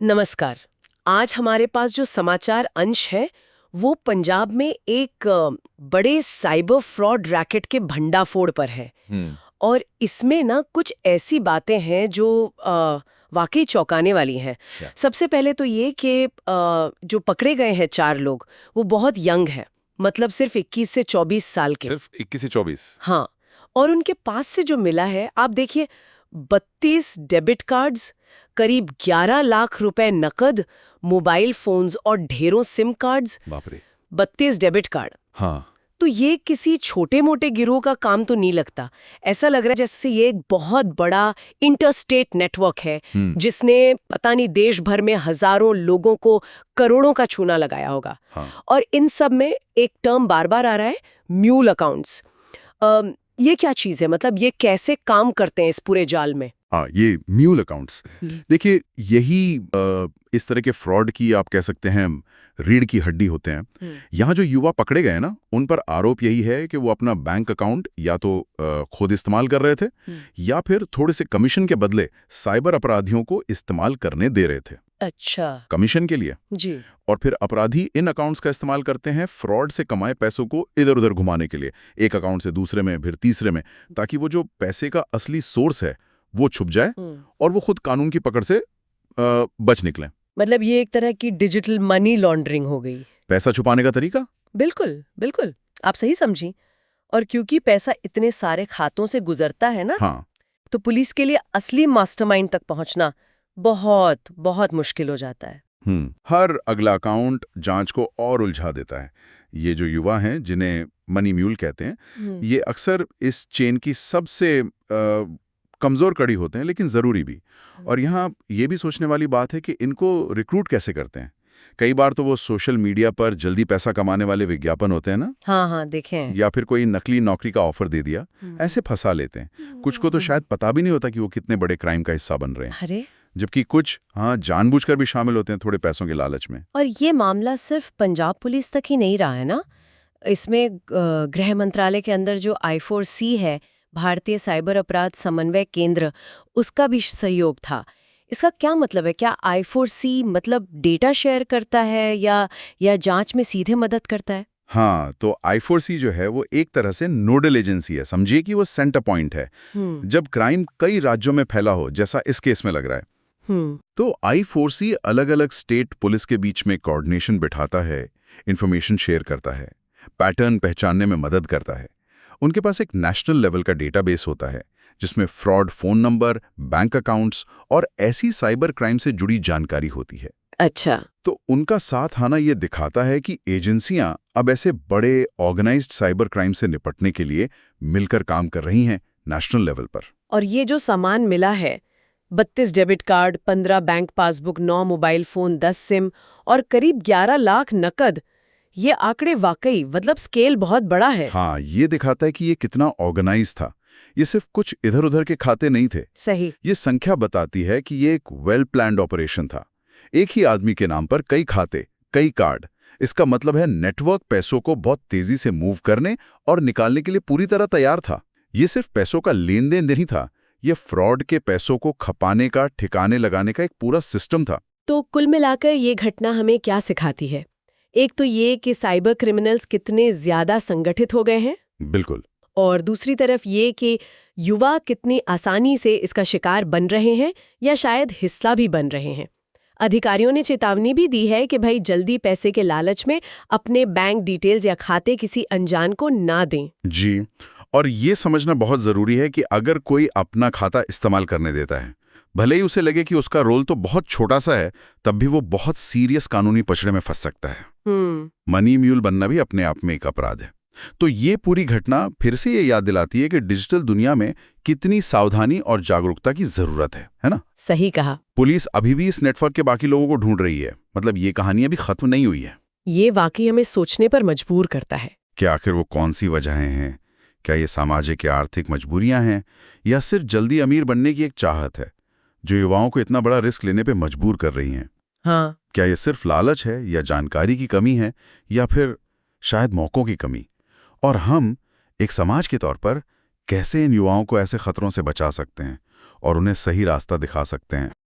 नमस्कार। आज हमारे पास जो समाचार अंश है वो पंजाब में एक बड़े साइबर फ्रॉड रैकेट के भंडाफोड़ पर है। और इसमें ना कुछ ऐसी बातें हैं जो वाकई चौंकाने वाली हैं। सबसे पहले तो ये कि जो पकड़े गए हैं 4 लोग वो बहुत यंग है, मतलब सिर्फ 21 से 24 साल के। सिर्फ 21 से 24? हाँ, और उनके पास से जो मिला है आप देखिए, 32 डेबिट कार्ड्स, करीब 11 लाख रुपए नकद, मोबाइल फोन्स और ढेरों सिम कार्ड्स। बाप रे। 32 डेबिट कार्ड। हाँ। तो ये किसी छोटे मोटे गिरोह का काम तो नहीं लगता। ऐसा लग रहा है जैसे ये एक बहुत बड़ा इंटरस्टेट नेटवर्क है जिसने पता नहीं देश भर में हजारों लोगों को करोड़ों का चूना लगाया होगा। हाँ। और इन सब में एक टर्म बार बार आ रहा है, म्यूल अकाउंट्स। ये क्या चीज है, मतलब ये कैसे काम करते हैं इस पूरे जाल में? हाँ, ये म्यूल अकाउंट्स, देखिए यही इस तरह के फ्रॉड की आप कह सकते हैं रीढ़ की हड्डी होते हैं। यहाँ जो युवा पकड़े गए ना, उन पर आरोप यही है कि वो अपना बैंक अकाउंट या तो खुद इस्तेमाल कर रहे थे या फिर थोड़े से कमीशन के बदले साइबर अपराधियों को इस्तेमाल करने दे रहे थे। अच्छा। कमीशन के लिए जी। और फिर अपराधी इन अकाउंट्स का इस्तेमाल करते हैं फ्रॉड से कमाए पैसों को इधर उधर घुमाने के लिए, एक अकाउंट से दूसरे में फिर तीसरे में, ताकि वो जो पैसे का असली सोर्स है वो छुप जाए और वो खुद कानून की पकड़ से बच निकलें। मतलब ये एक तरह की डिजिटल मनी लॉन्ड्रिंग हो गई। पैसा छुपाने का तरीका। बिल्कुल बिल्कुल, आप सही समझी। और क्योंकि पैसा इतने सारे खातों से गुजरता है ना, हाँ। तो पुलिस के लिए असली मास्टरमाइंड तक पहुंचना बहुत बहुत मुश्किल हो जाता है। हर अगला अकाउंट जांच को और उलझा देता है। ये जो युवा हैं जिन्हें मनी म्यूल कहते हैं, ये अक्सर इस चेन की सबसे कमजोर कड़ी होते हैं, लेकिन जरूरी भी। और यहाँ ये भी सोचने वाली बात है कि इनको रिक्रूट कैसे करते हैं। कई बार तो वो सोशल मीडिया पर जल्दी पैसा कमाने वाले विज्ञापन होते हैं ना, हाँ हाँ देखे हैं। या फिर कोई नकली नौकरी का ऑफर दे दिया, ऐसे फंसा लेते हैं। कुछ को तो शायद पता भी नहीं होता कि वो कितने बड़े क्राइम का हिस्सा बन रहे हैं। अरे, जबकि कुछ जानबूझकर भी शामिल होते हैं थोड़े पैसों के लालच में। और ये मामला सिर्फ पंजाब पुलिस तक ही नहीं रहा है ना, इसमें गृह मंत्रालय के अंदर जो I4C है, भारतीय साइबर अपराध समन्वय केंद्र, उसका भी सहयोग था। इसका क्या मतलब है? क्या I4C मतलब डेटा शेयर करता है या जांच में सीधे मदद करता है? हाँ, तो I4C जो है वो एक तरह से नोडल एजेंसी है। समझिए कि वो सेंटर पॉइंट है जब क्राइम कई राज्यों में फैला हो, जैसा इस केस में लग रहा है। तो I4C अलग-अलग स्टेट पुलिस के बीच में कोऑर्डिनेशन बिठाता है, इंफॉर्मेशन शेयर करता है, पैटर्न पहचानने में मदद करता है। उनके पास एक नेशनल लेवल का डेटाबेस होता है जिसमें fraud phone number, bank accounts और ऐसी साइबर क्राइम से जुड़ी जानकारी होती है। अच्छा। तो उनका साथ आना ये दिखाता है कि एजेंसियां अब ऐसे बड़े ऑर्गेनाइज्ड साइबर क्राइम से निपटने के लिए मिलकर काम कर रही हैं नेशनल लेवल पर। और ये जो सामान मिला है, 32 debit card, 15 bank passbook, 9 mobile phone, 10 SIM और करीब 11 लाख नकद, ये आंकड़े वाकई मतलब स्केल बहुत बड़ा है। हाँ, ये दिखाता है कि ये कितना ऑर्गेनाइज था। ये सिर्फ कुछ इधर उधर के खाते नहीं थे। सही। ये संख्या बताती है कि ये एक वेल प्लान्ड ऑपरेशन था। एक ही आदमी के नाम पर कई खाते, कई कार्ड। इसका मतलब है नेटवर्क पैसों को बहुत तेजी से मूव करने और निकालने के लिए पूरी तरह तैयार था। ये सिर्फ पैसों का लेन देन नहीं था, ये फ्रॉड के पैसों को खपाने का, ठिकाने लगाने का एक पूरा सिस्टम था। तो कुल मिलाकर ये घटना हमें क्या सिखाती है? एक तो ये कि साइबर क्रिमिनल्स कितने ज्यादा संगठित हो गए हैं, बिल्कुल। और दूसरी तरफ ये कि युवा कितनी आसानी से इसका शिकार बन रहे हैं या शायद हिस्सा भी बन रहे हैं। अधिकारियों ने चेतावनी भी दी है कि भाई जल्दी पैसे के लालच में अपने बैंक डिटेल्स या खाते किसी अनजान को ना दें। जी, और ये समझना बहुत जरूरी है कि अगर कोई अपना खाता इस्तेमाल करने देता है, भले ही उसे लगे कि उसका रोल तो बहुत छोटा सा है, तब भी वो बहुत सीरियस कानूनी पचड़े में फंस सकता है। मनी म्यूल बनना भी अपने आप में एक अपराध है। तो ये पूरी घटना फिर से ये याद दिलाती है कि डिजिटल दुनिया में कितनी सावधानी और जागरूकता की जरूरत है ना? सही कहा। पुलिस अभी भी इस नेटवर्क के बाकी लोगों को ढूंढ रही है, मतलब ये कहानी अभी खत्म नहीं हुई है। ये वाकई हमें सोचने पर मजबूर करता है कि आखिर वो कौन सी वजहें हैं। क्या ये सामाजिक या आर्थिक मजबूरियां हैं, या सिर्फ जल्दी अमीर बनने की एक चाहत है जो युवाओं को इतना बड़ा रिस्क लेने पे मजबूर कर रही हैं? हाँ। क्या ये सिर्फ लालच है, या जानकारी की कमी है, या फिर शायद मौकों की कमी? और हम एक समाज के तौर पर कैसे इन युवाओं को ऐसे खतरों से बचा सकते हैं और उन्हें सही रास्ता दिखा सकते हैं?